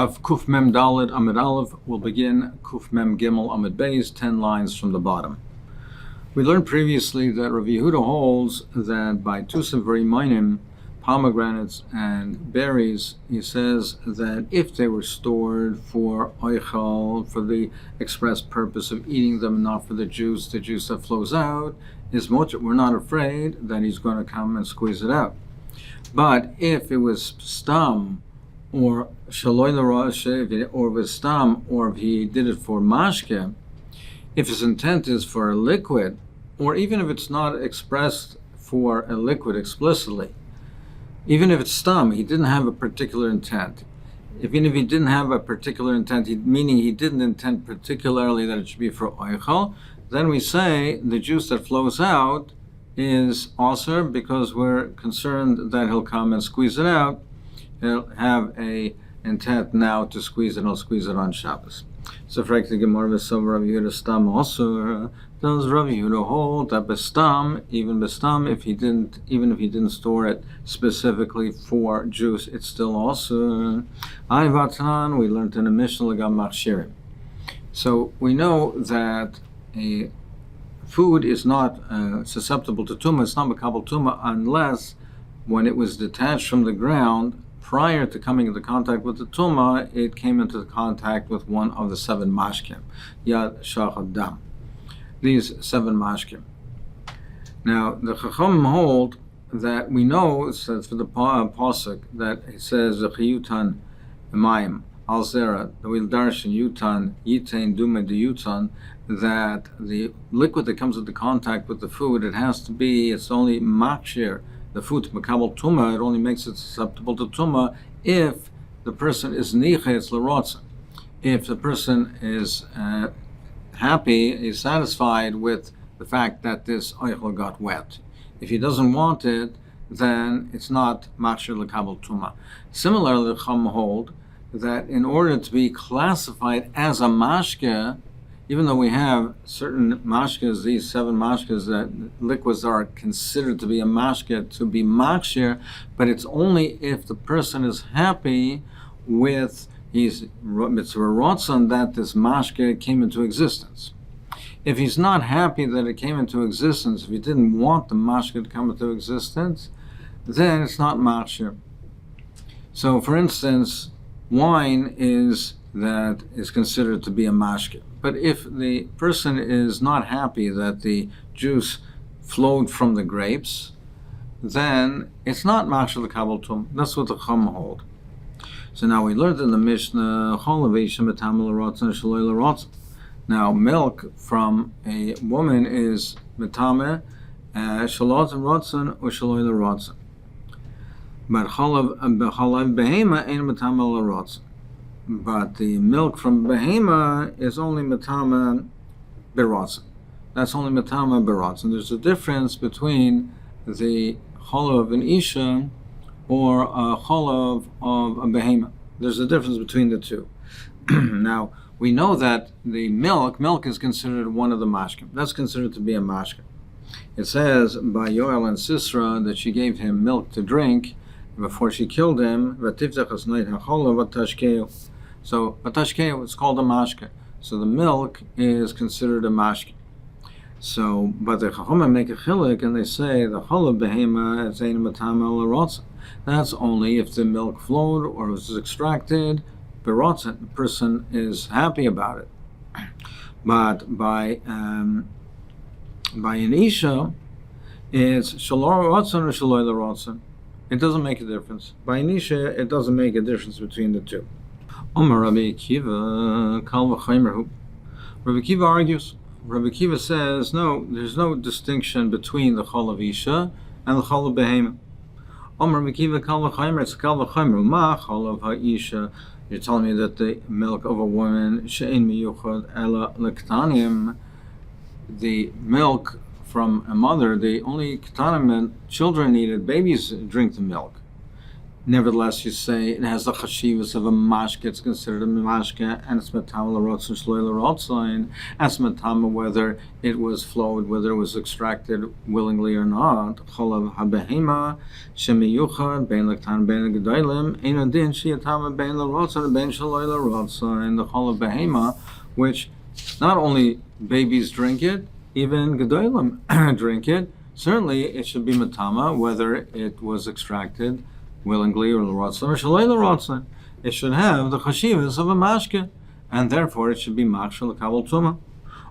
Daf Kuf Mem Daled Amud Aleph will begin Kuf Mem Gimel Amud Beis, 10 lines from the bottom. We learned previously that Rav Yehuda holds that by Tusim V'Rimaynim, pomegranates and berries, he says that if they were stored for oichal, for the express purpose of eating them, not for the juice that flows out, is much. We're not afraid that he's going to come and squeeze it out. But if it was stam, or shaloy l'rosh, or with stam, or if he did it for mashke, if his intent is for a liquid, or even if it's not expressed for a liquid explicitly, even if it's stam, he didn't have a particular intent. Even if he didn't have a particular intent, meaning he didn't intend particularly that it should be for oichal, then we say the juice that flows out is also because we're concerned that he'll come and squeeze it out. He'll have a intent now to squeeze it. He'll squeeze it on Shabbos. So, for the Gemara v'Sov Rav Yehuda stam also does Rav Yehuda hold that bestam, even if he didn't store it specifically for juice, it's still also Ayvatan. We learned in the Mishnah L'gam Machshirim. So we know that a food is not susceptible to tumah. It's not makabel tumah unless when it was detached from the ground. Prior to coming into contact with the tumah, it came into contact with one of the 7 mashkim, yad, shachad, dam. These 7 mashkim. Now, the Chacham hold that we know, it says for the pasuk that it says chiyutan mayim al zera, the will darshan yutan yitain dume de yutan, that the liquid that comes into contact with the food, it's only makshir. The food makabel tumah, it only makes it susceptible to tumah if the person is nichetz l'rotza. If the person is happy, is satisfied with the fact that this oichel got wet. If he doesn't want it, then it's not machshir l'kabel tumah. Similarly, the Chum hold that in order to be classified as a mashke, even though we have certain mashkas, these 7 mashkas, that liquids are considered to be a mashka, to be makshir, but it's only if the person is happy with his mitzvah rotzon that this mashka came into existence. If he's not happy that it came into existence, if he didn't want the mashka to come into existence, then it's not makshir. So, for instance, wine is considered to be a mashke. But if the person is not happy that the juice flowed from the grapes, then it's not mashal kabel tum. That's what the Chum hold. So now we learned in the Mishnah, now milk from a woman is metame, shalot and rotzen or shaloy rotzen. But chalav behema ain't metame rotzen. But the milk from behema is only matama beratzen. That's only matama beratzen. There's a difference between the chalav of an isha or a chalav of a behema. There's a difference between the two. Now, we know that the milk is considered one of the mashkim. That's considered to be a mashkim. It says by Yoel and Sisra that she gave him milk to drink before she killed him. So, batashke is called a mashke. So the milk is considered a mashke. So, but the chachomim make a chilik and they say the chalav behema is ein matama l'rotzen. That's only if the milk flowed or was extracted. Berotzen, the person is happy about it. But by an isha, it's shalor rotzen or shaloy l'rotzen. It doesn't make a difference. By an isha, it doesn't make a difference between the two. Omar Rabbi Akiva, Kal v'chaymer. Rabbi Akiva argues. Rabbi Akiva says, no, there's no distinction between the chalav isha and the chalav behema. Omar Rabbi Akiva, Kal v'chaymer, it's Kal v'chaymer. Ma chalav ha'isha. You're telling me that the milk of a woman, she'ein miyuchad ela lektanim, the milk from a mother, the only ketanim children needed, babies drink the milk. Nevertheless, you say it has the chashivas of a mashke. It's considered a mashke, and it's matama l'rotzen shloi l'rotzen. As matama whether it was flowed, whether it was extracted willingly or not. Cholav habehema shemiyuchad bein lektan bein gedolim ein adin sheyatama bein l'rotzen bein shloi l'rotzen. The cholav behema, which not only babies drink it, even gedolim drink it. Certainly, it should be matama whether it was extracted willingly or l'rotzen or shalei l'rotzen. It should have the chashivas of a mashke, and therefore it should be machshel l'kabel tuma.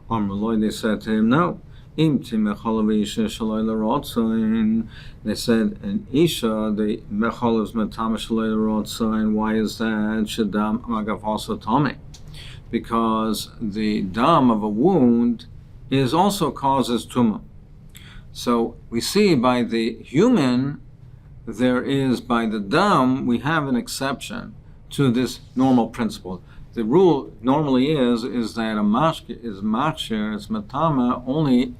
Amruloi, they said to him, no. Im timechol isha shalei l'rotzen. They said, an isha, the mechol is matama shalei l'rotzen. Why is that? Shadam amagav also tome. Because the dam of a wound is also causes tuma. So we see by the human, there is, by the dam, we have an exception to this normal principle. The rule normally is that a mashke is machsher, it's matama, only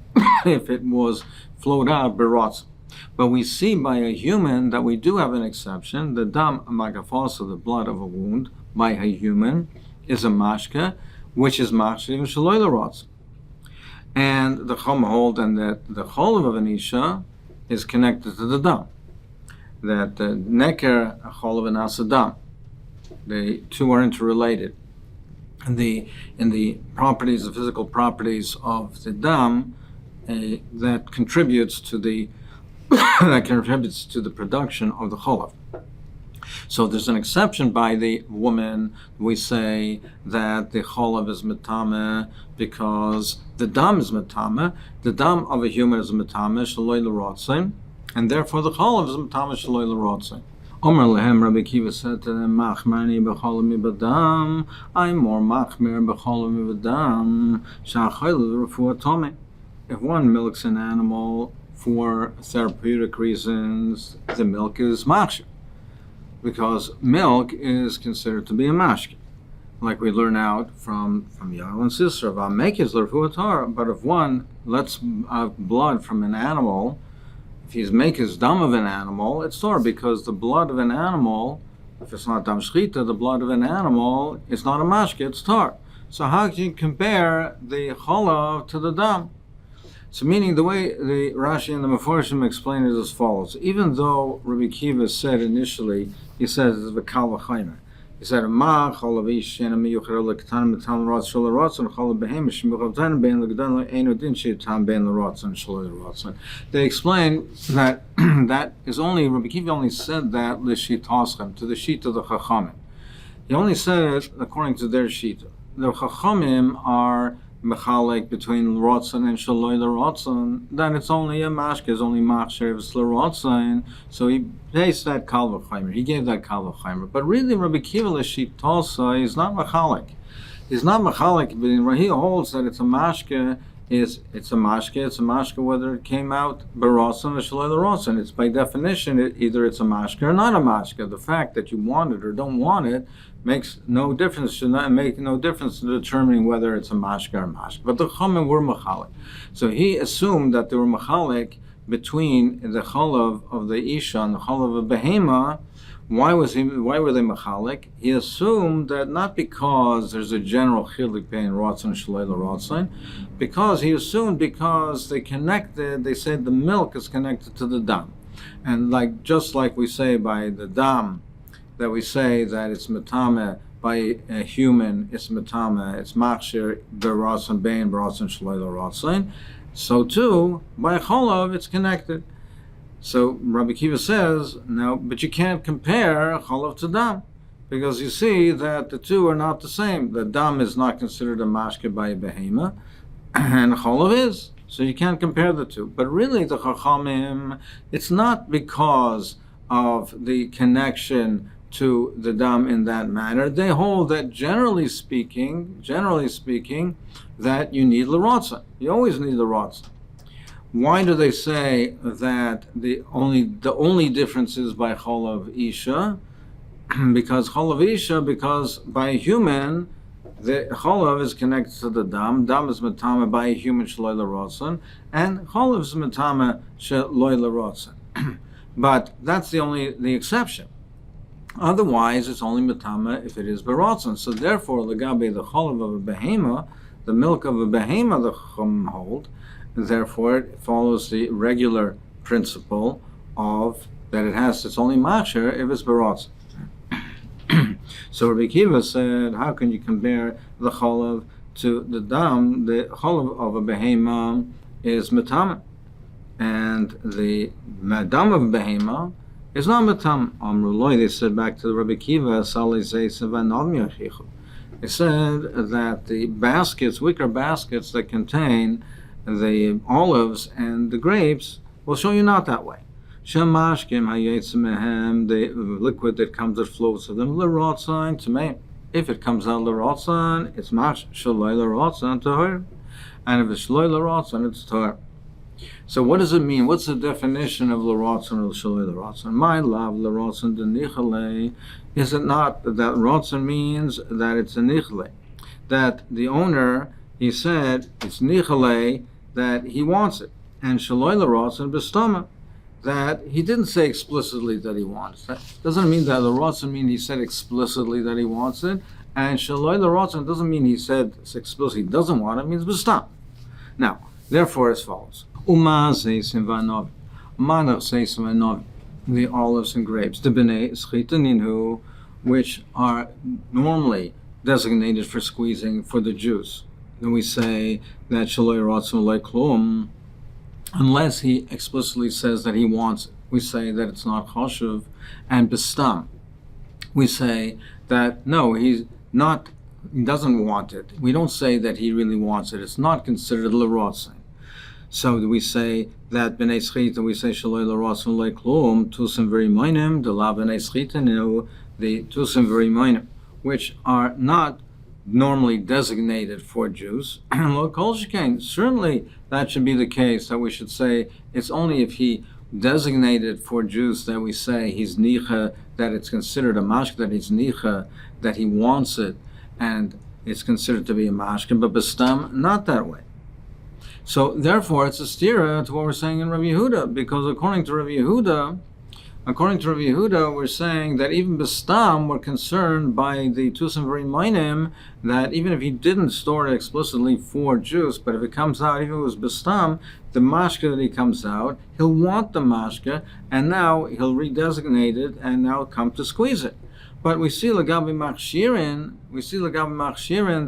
if it was flowed out berotz. But we see by a human that we do have an exception. The dam magafos, the blood of a wound, by a human, is a mashke, which is machsher and shaloi l'rotz. And the chum hold and that the cholav of an isha is connected to the dam. That the neker, cholav, and asadam, the two are interrelated. In the properties, the physical properties of the dam, that contributes to the production of the cholav. So there's an exception by the woman. We say that the cholav is metame because the dam is metame. The dam of a human is metame shaloi l'rotzen, and therefore the cholav is metame shaloi l'rotzen. Omer lehem, Rabbi Kiva said to them, machmerni b'cholav mibadam. I'm more machmer b'cholav mibadam sha'achayil refuah tome. If one milks an animal for therapeutic reasons, the milk is machsher, because milk is considered to be a mashke, like we learn out from Yael and Sisra. But if one lets blood from an animal, if he's makes dam of an animal, it's Torah, because the blood of an animal, if it's not dam shchita, the blood of an animal, it's not a mashke, it's Torah. So how can you compare the cholav to the dam? So meaning the way the Rashi and the Meforshim explain it as follows. Even though Rabbi Kiva said initially, he says it's v'kal v'chaymer. He said, Ma cholav ish shena miyucher l'katan metan l'rotz shol l'rotzen cholav behemish miyuchavtan bein l'gedan l'einu din she'tam bein l'rotzen shol l'rotzen. They explain that that is only, Rabbi Kiva only said that l'shitaschem, to the sheet of the chachamim. He only said it according to their sheet. The chachamim are mechalek between l'rotzen and shaloi l'rotzen, then it's only a mashke, it's only machsher, it's l'rotzen. So he placed that kal v'chaymer, he gave that kal v'chaymer. But really, Rabbi Kiva l'shit tosa is not mechalek. He's not mechalek, but he holds that it's a mashke, it's a mashke whether it came out b'rotzen or shaloi l'rotzen. It's by definition, either it's a mashke or not a mashke. The fact that you want it or don't want it makes no difference, should not make no difference in determining whether it's a mashke or a mashke. But the chachamim were mechalek. So he assumed that they were mechalek between the cholav of the isha and the cholav of behema. Why were they mechalek? He assumed that not because there's a general chilik bein rotzen and shalei l'rotzen, because he assumed because they connected, they said the milk is connected to the dam. And just like we say by the dam, that we say that it's metame by a human, it's metame, it's machshir b'rotzen bein b'rotzen shaloi l'rotzen. So too, by cholav, it's connected. So Rabbi Kiva says, no, but you can't compare cholav to dam, because you see that the two are not the same. The dam is not considered a mashke by a behema, and cholav is. So you can't compare the two. But really, the chachamim, it's not because of the connection to the dam in that manner. They hold that generally speaking, that you need l'rotzen. You always need l'rotzen. Why do they say that the only difference is by cholav isha? Because cholav isha, because by a human, the cholav is connected to the dam. Dam is metame by a human shaloi l'rotzen, and cholav is metame shaloi l'rotzen. But that's the exception. Otherwise, it's only metama if it is beratzon. So therefore, legabe the cholav of a behema, the milk of a behema, the chum hold. Therefore, it follows the regular principle of that it's only masher if it's beratzon. So Rabbi Kiva said, how can you compare the cholav to the dam? The cholav of a behema is metama, and the dam of a behema is not matam. Amruloi, they said back to the Rabbi Kiva, they said that the baskets, wicker baskets that contain the olives and the grapes, will show you not that way. Shemashkim hayetzim, the liquid that comes that flows of them, l'rotzan to me. If it comes out l'rotzan, it's mash shaloi l'rotzan to her, and if it's shaloi l'rotzan, it's to her. So what does it mean? What's the definition of l'rotzan or shaloi l'rotzan? My love l'rotzan denichale. Is it not that rotzan means that it's a nichle? That the owner, he said, it's nichale, that he wants it. And shaloi l'rotzan b'stama, that he didn't say explicitly that he wants it. That doesn't mean that l'rotzan mean he said explicitly that he wants it. And shaloi l'rotzan doesn't mean he said explicitly he doesn't want it. It means b'stam. Now, therefore, as follows. The olives and grapes, the b'nei schitaninhu, which are normally designated for squeezing for the juice. Then we say that shaloi rotzim leklum, unless he explicitly says that he wants it. We say that it's not chashuv, and b'stam, we say that no, he doesn't want it. We don't say that he really wants it. It's not considered l'rotzin. So we say that b'nei schita, we say shaloi l'rotzim leklum tusim v'rimayim, the la b'nei schita, the tusim v'rimayim, which are not normally designated for Jews. Certainly that should be the case, that we should say it's only if he designated for Jews that we say he's nicha, that it's considered a mashke, that he's nicha, that he wants it, and it's considered to be a mashke, but b'stam, not that way. So therefore it's a stira to what we're saying in Rabbi Yehuda, because according to Rabbi Yehuda, we're saying that even b'stam, we're concerned by the tusim v'rimayim, that even if he didn't store it explicitly for juice, but if it comes out, even if it was b'stam, the mashka that he comes out, he'll want the mashka, and now he'll redesignate it, and now come to squeeze it. But we see l'gabi machshirin,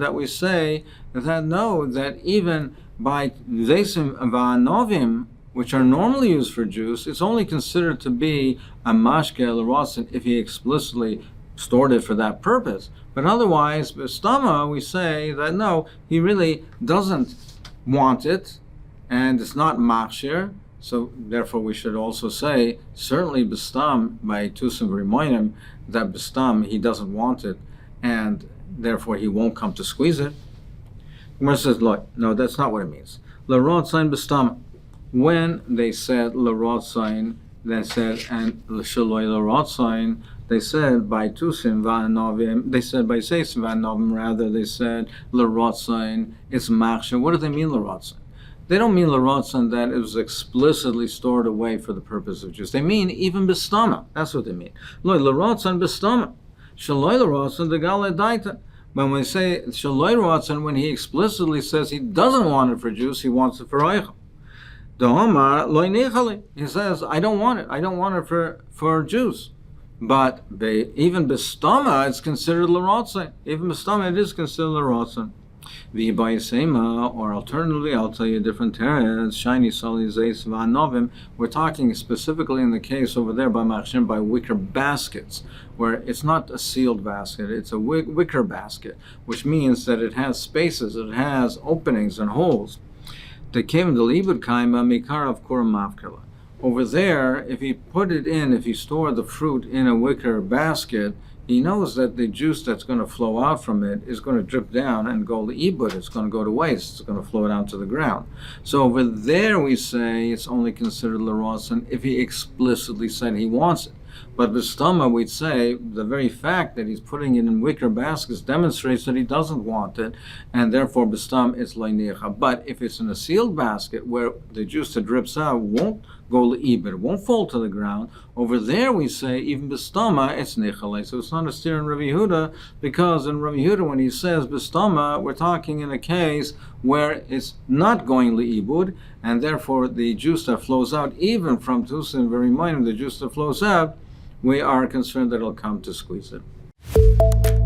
that we say that no, that even by zesim v'anovim, which are normally used for juice, it's only considered to be a mashke l'rotzin if he explicitly stored it for that purpose. But otherwise, b'stama, we say that no, he really doesn't want it, and it's not machshir. So therefore, we should also say certainly b'stam by tusim v'rimayim, that b'stam he doesn't want it, and therefore he won't come to squeeze it. Gemara says, look, no, that's not what it means. L'rotzin b'stam. When they said l'rotzin, they said and l'shaloi l'rotzin, they said by tusim v'anovim, they said by seisim v'anovim, rather they said l'rotzin, it's machshir. What do they mean l'rotzin? They don't mean l'rotzin that it was explicitly stored away for the purpose of juice. They mean even b'stama. That's what they mean. L'rotzin b'stama. Shaloi l'rotzin degale daita. When we say shaloi l'rotzin, when he explicitly says he doesn't want it for juice, he wants it for oichel. He says, I don't want it. I don't want it for juice. But even b'stama, it's considered l'rotzin. Even b'stama, it is considered l'rotzin. Or alternatively, I'll tell you a different teretz. Shiny sali zeis v'anovim. We're talking specifically in the case over there by machshir, by wicker baskets, where it's not a sealed basket, it's a wicker basket, which means that it has spaces, it has openings and holes. Over there, if he stored the fruit in a wicker basket, he knows that the juice that's going to flow out from it is going to drip down and go to ibud. It's going to go to waste. It's going to flow down to the ground. So over there we say it's only considered l'rotzin if he explicitly said he wants it. But b'stama, we'd say the very fact that he's putting it in wicker baskets demonstrates that he doesn't want it, and therefore b'stam it's lo'nicha. But if it's in a sealed basket where the juice that drips out won't go le'ibir, won't fall to the ground, over there we say even b'stama it's nichale. So it's not a steer in Rabbi Yehuda, because in Rabbi Yehuda when he says b'stama, we're talking in a case where it's not going le'ibud, and therefore the juice that flows out, even from tusim very minor, the juice that flows out, we are concerned that it'll come to squeeze it.